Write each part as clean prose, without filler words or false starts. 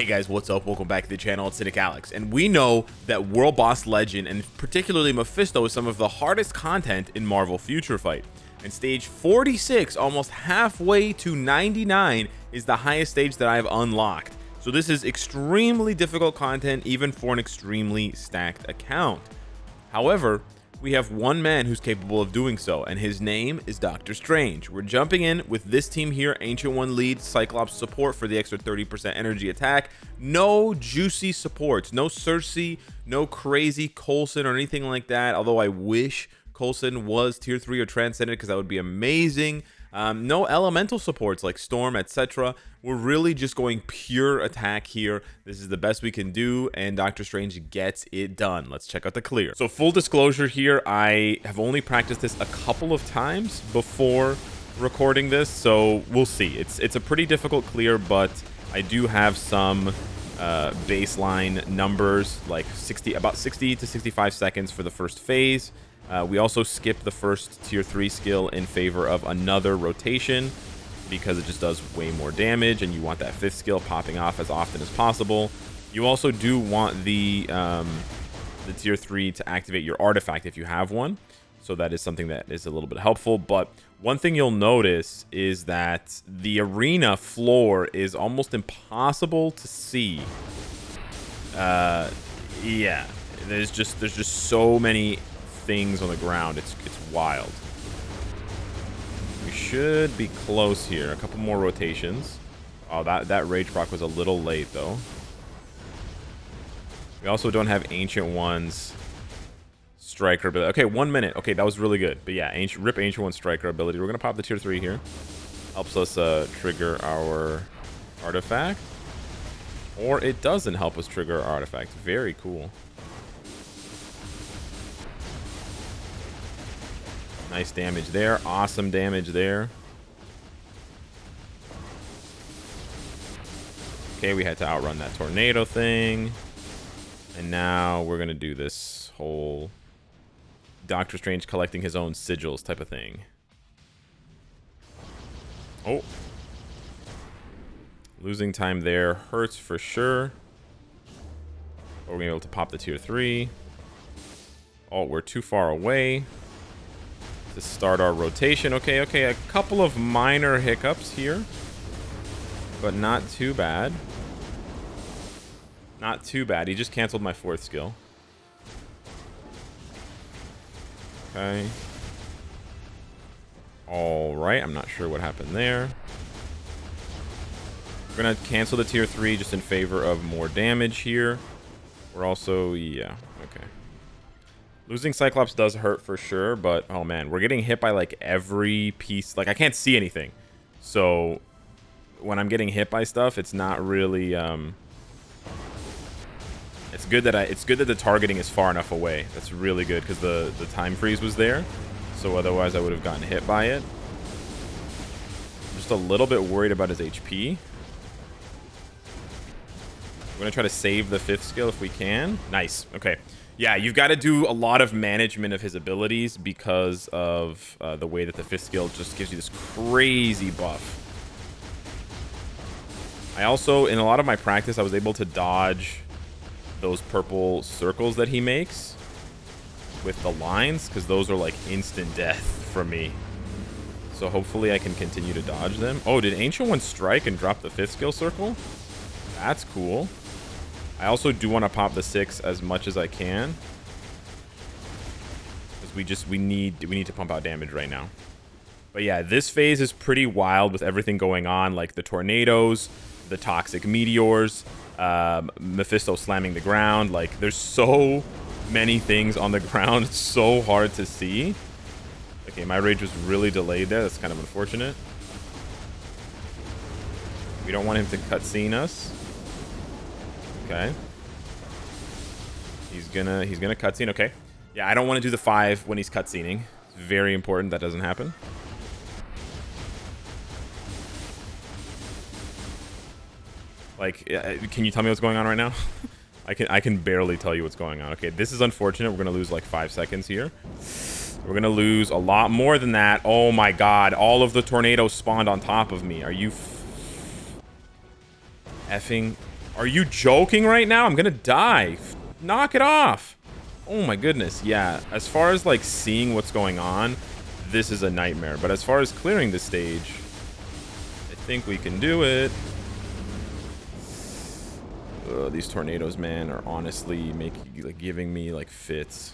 guys, what's up? Welcome back to the channel. It's Cynicalex, and we know that World Boss Legend and particularly Mephisto is some of the hardest content in Marvel Future Fight. And stage 46, almost halfway to 99, is the highest stage that I've unlocked. So this is extremely difficult content, even for an extremely stacked account. However, we have one man who's capable of doing so, and his name is Doctor Strange. We're jumping in with this team here: Ancient One lead, Cyclops support for the extra 30% energy attack. No juicy supports, no Cersei, no crazy Coulson or anything like that, although I wish Coulson was tier 3 or Transcendent, because that would be amazing. No elemental supports like Storm, etc. We're really just going pure attack here. This is the best we can do, and Doctor Strange gets it done. Let's check out the clear. So full disclosure here, I have only practiced this a couple of times before recording this, so we'll see. It's a pretty difficult clear, but I do have some baseline numbers, like about 60 to 65 seconds for the first phase. We also skip the first tier 3 skill in favor of another rotation because it just does way more damage, and you want that 5th skill popping off as often as possible. You also do want the tier 3 to activate your artifact if you have one, so that is something that is a little bit helpful. But one thing you'll notice is that the arena floor is almost impossible to see. Yeah, there's just so many things on the ground. It's wild. We should be close here. A couple more rotations. Oh, that rage proc was a little late though. We also don't have Ancient One's striker ability. Okay, 1 minute. Okay, that was really good. But yeah, rip Ancient One's striker ability. We're gonna pop the tier 3 here. Helps us trigger our artifact, or it doesn't help us trigger our artifact. Very cool. Nice damage there. Awesome damage there. Okay, we had to outrun that tornado thing. And now we're going to do this whole Doctor Strange collecting his own sigils type of thing. Oh. Losing time there hurts for sure. But we're going to be able to pop the tier 3. Oh, we're too far away to start our rotation. Okay, a couple of minor hiccups here, but not too bad. Not too bad. He just canceled my 4th skill. Okay. All right, I'm not sure what happened there. We're gonna cancel the tier 3 just in favor of more damage here. We're also, yeah, okay. Losing Cyclops does hurt for sure, but oh man, we're getting hit by like every piece. Like I can't see anything, so when I'm getting hit by stuff, it's not really. It's good that the targeting is far enough away. That's really good, because the time freeze was there, so otherwise I would have gotten hit by it. Just a little bit worried about his HP. We're gonna try to save the 5th skill if we can. Nice. Okay. Yeah, you've got to do a lot of management of his abilities because of the way that the 5th skill just gives you this crazy buff. I also, in a lot of my practice, I was able to dodge those purple circles that he makes with the lines, because those are like instant death for me. So hopefully I can continue to dodge them. Oh, did Ancient One strike and drop the 5th skill circle? That's cool. I also do want to pop the 6 as much as I can, because we need to pump out damage right now. But yeah, this phase is pretty wild with everything going on, like the tornadoes, the toxic meteors, Mephisto slamming the ground. Like there's so many things on the ground. It's so hard to see. Okay, my rage was really delayed there. That's kind of unfortunate. We don't want him to cutscene us. Okay. He's gonna cutscene. Okay. Yeah, I don't want to do the 5 when he's cutscening. It's very important that doesn't happen. Like, can you tell me what's going on right now? I can barely tell you what's going on. Okay, this is unfortunate. We're gonna lose like 5 seconds here. We're gonna lose a lot more than that. Oh my god, all of the tornadoes spawned on top of me. Are you effing Are you joking right now? I'm gonna die. Knock it off. Oh my goodness. Yeah, as far as like seeing what's going on, this is a nightmare. But as far as clearing the stage, I think we can do it. These tornadoes, man, are honestly giving me like fits.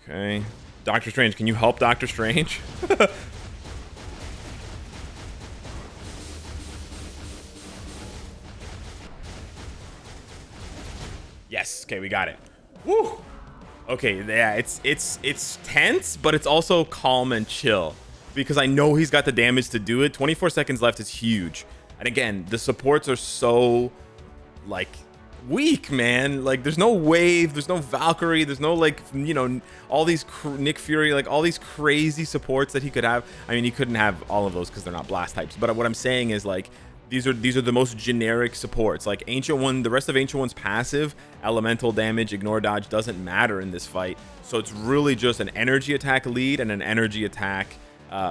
Okay. Doctor Strange, can you help Doctor Strange? Yes. Okay, we got it. Woo. Okay, yeah, it's tense, but it's also calm and chill because I know he's got the damage to do it. 24 seconds left is huge. And again, the supports are so like weak, man. Like there's no Wave, there's no Valkyrie, there's no like, you know, all these Nick Fury, like all these crazy supports that he could have. I mean, he couldn't have all of those because they're not blast types. But what I'm saying is like these are the most generic supports. Like Ancient One, the rest of Ancient One's passive, elemental damage, ignore dodge doesn't matter in this fight. So it's really just an energy attack lead and an energy attack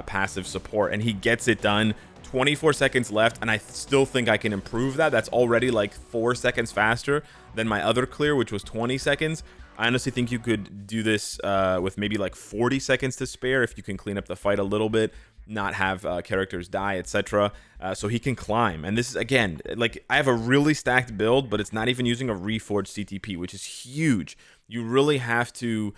passive support, and he gets it done. 24 seconds left, and I still think I can improve that. That's already like 4 seconds faster than my other clear, which was 20 seconds. I honestly think you could do this with maybe like 40 seconds to spare if you can clean up the fight a little bit, not have characters die, etc. So he can climb. And this is, again, like I have a really stacked build, but it's not even using a reforged CTP, which is huge. You really have to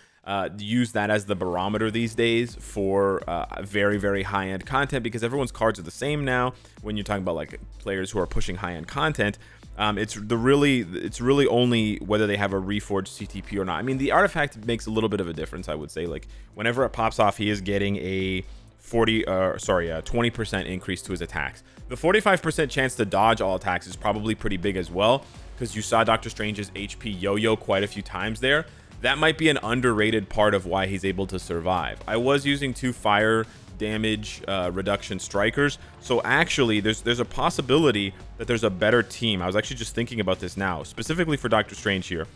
use that as the barometer these days for very, very high-end content, because everyone's cards are the same now. When you're talking about like players who are pushing high-end content, it's really only whether they have a reforged CTP or not. I mean, the artifact makes a little bit of a difference, I would say. Like whenever it pops off, he is getting a 20% increase to his attacks. The 45% chance to dodge all attacks is probably pretty big as well, because you saw Doctor Strange's HP yo-yo quite a few times there. That might be an underrated part of why he's able to survive. I was using 2 fire damage reduction strikers, so actually there's a possibility that there's a better team. I was actually just thinking about this now, specifically for Doctor Strange here.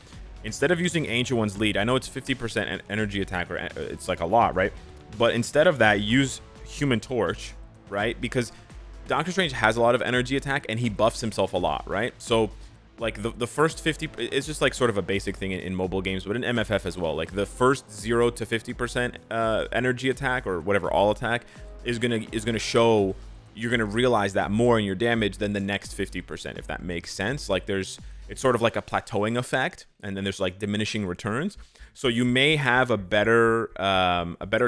Instead of using Ancient One's lead, I know it's 50% energy attack, or it's like a lot, right? But instead of that, use Human Torch, right? Because Doctor Strange has a lot of energy attack and he buffs himself a lot, right? So like the first 50, it's just like sort of a basic thing in mobile games, but in MFF as well. Like the first 0 to 50% energy attack, or whatever, all attack is gonna show. You're gonna realize that more in your damage than the next 50%, if that makes sense. Like it's sort of like a plateauing effect, and then there's like diminishing returns. So you may have a better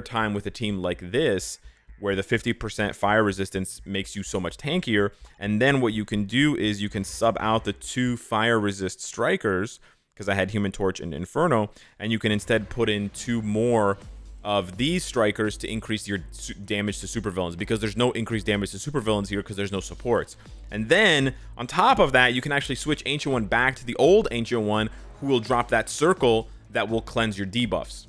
time with a team like this, where the 50% fire resistance makes you so much tankier. And then what you can do is you can sub out the 2 fire resist strikers, because I had Human Torch and Inferno, and you can instead put in 2 more of these strikers to increase your damage to supervillains, because there's no increased damage to supervillains here because there's no supports. And then on top of that, you can actually switch Ancient One back to the old Ancient One, who will drop that circle that will cleanse your debuffs.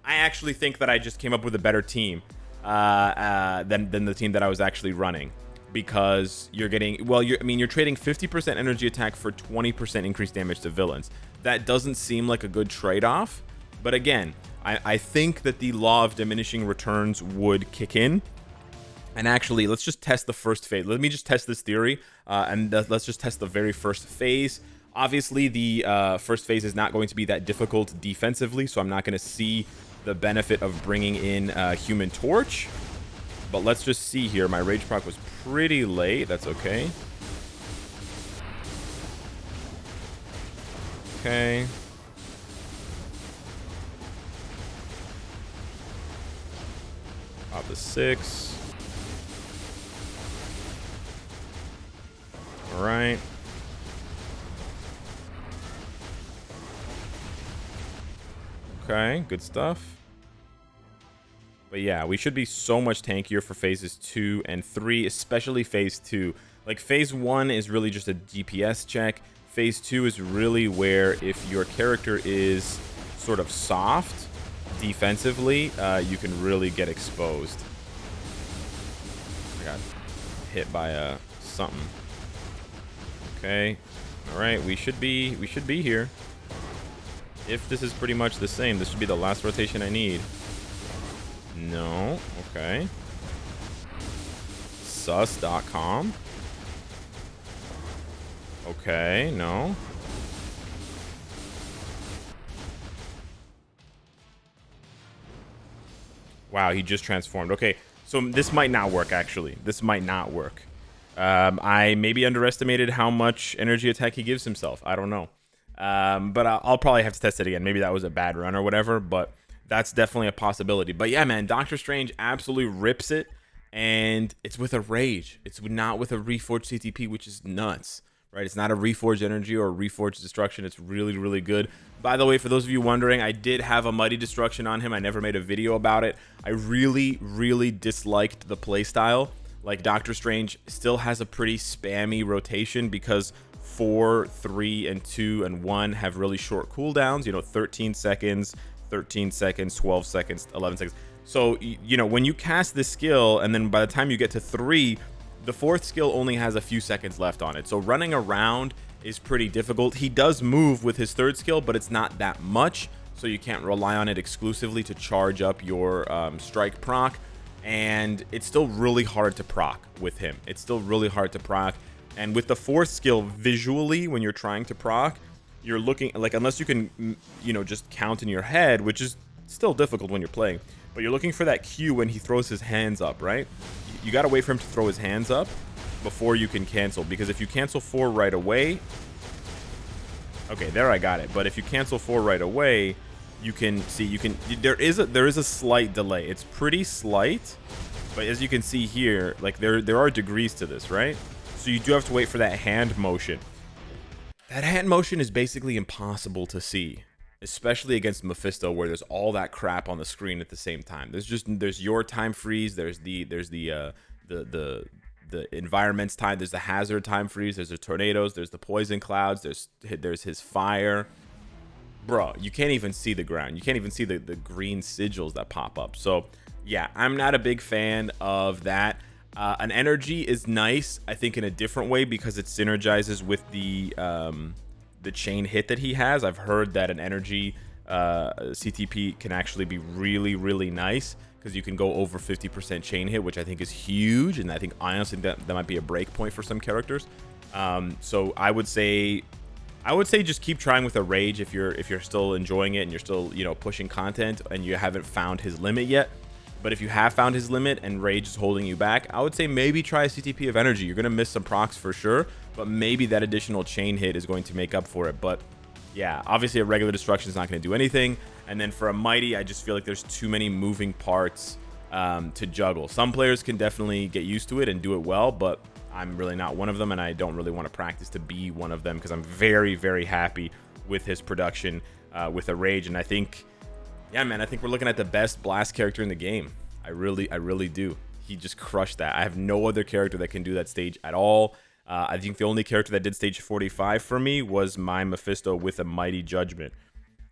I actually think that I just came up with a better team than the team that I was actually running, because you're getting, well, you're trading 50% energy attack for 20% increased damage to villains. That doesn't seem like a good trade-off, but again, I think that the law of diminishing returns would kick in. And actually, let's just test the first phase. Let me just test this theory, and let's just test the very first phase. Obviously, the first phase is not going to be that difficult defensively, so I'm not going to see the benefit of bringing in Human Torch. But let's just see here. My Rage proc was pretty late. That's okay. Okay. Pop the 6. All right. Okay, good stuff. But yeah, we should be so much tankier for phases 2 and 3, especially phase 2. Like phase 1 is really just a DPS check. Phase 2 is really where if your character is sort of soft defensively, you can really get exposed. I got hit by something. Okay. All right, we should be here. If this is pretty much the same, this should be the last rotation I need. No. Okay. Sus.com. Okay, no. Wow, he just transformed. Okay, so this might not work, actually. This might not work. I maybe underestimated how much energy attack he gives himself. I don't know. But I'll probably have to test it again. Maybe that was a bad run or whatever, but that's definitely a possibility. But yeah, man, Doctor Strange absolutely rips it, and it's with a rage. It's not with a reforged CTP, which is nuts, right? It's not a reforged energy or a reforged destruction. It's really, really good. By the way, for those of you wondering, I did have a mighty destruction on him. I never made a video about it. I really, really disliked the playstyle. Like, Doctor Strange still has a pretty spammy rotation because 4, 3, and 2, and 1 have really short cooldowns, you know, 13 seconds, 13 seconds, 12 seconds, 11 seconds. So, you know, when you cast this skill, and then by the time you get to 3, the 4th skill only has a few seconds left on it. So running around is pretty difficult. He does move with his 3rd skill, but it's not that much, so you can't rely on it exclusively to charge up your strike proc. And it's still really hard to proc with him. It's still really hard to proc. And with the 4th skill, visually, when you're trying to proc, you're looking like, unless you can, you know, just count in your head, which is still difficult when you're playing, but you're looking for that cue when he throws his hands up, right? You got to wait for him to throw his hands up before you can cancel, because if you cancel 4 right away, okay, there, I got it. But if you cancel 4 right away, you can see, there is a slight delay. It's pretty slight, but as you can see here, like there are degrees to this, right? So you do have to wait for that hand motion. That hand motion is basically impossible to see, especially against Mephisto, where there's all that crap on the screen at the same time. There's your time freeze, there's the environment's time, there's the hazard time freeze, there's the tornadoes, there's the poison clouds, there's his fire. Bro, you can't even see the ground. You can't even see the green sigils that pop up. So yeah, I'm not a big fan of that. An energy is nice, I think, in a different way, because it synergizes with the chain hit that he has. I've heard that an energy CTP can actually be really, really nice, because you can go over 50% chain hit, which I think is huge, and I think honestly that might be a break point for some characters. So I would say just keep trying with a rage if you're still enjoying it and you're still, you know, pushing content and you haven't found his limit yet. But if you have found his limit and rage is holding you back, I would say maybe try a CTP of energy. You're going to miss some procs for sure, but maybe that additional chain hit is going to make up for it. But yeah, obviously a regular destruction is not going to do anything. And then for a mighty, I just feel like there's too many moving parts to juggle. Some players can definitely get used to it and do it well, but I'm really not one of them, and I don't really want to practice to be one of them, because I'm very, very happy with his production with a rage. And I think, yeah, man, I think we're looking at the best blast character in the game. I really do. He just crushed that. I have no other character that can do that stage at all. I think the only character that did stage 45 for me was my Mephisto with a mighty judgment.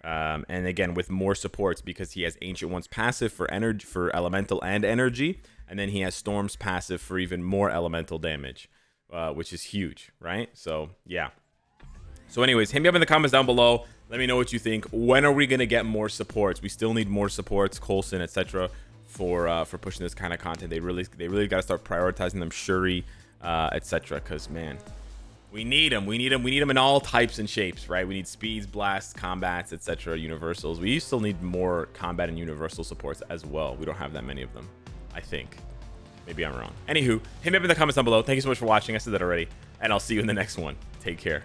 And again, with more supports, because he has Ancient One's passive for energy, for elemental and energy, and then he has Storm's passive for even more elemental damage, which is huge, right? So yeah. So anyways, hit me up in the comments down below. Let me know what you think. When are we gonna get more supports? We still need more supports, Coulson, etc., for pushing this kind of content. They really got to start prioritizing them, Shuri, etc. Because man, we need them. We need them in all types and shapes, right? We need speeds, blasts, combats, etc., universals. We still need more combat and universal supports as well. We don't have that many of them, I think. Maybe I'm wrong. Anywho, hit me up in the comments down below. Thank you so much for watching. I said that already, and I'll see you in the next one. Take care.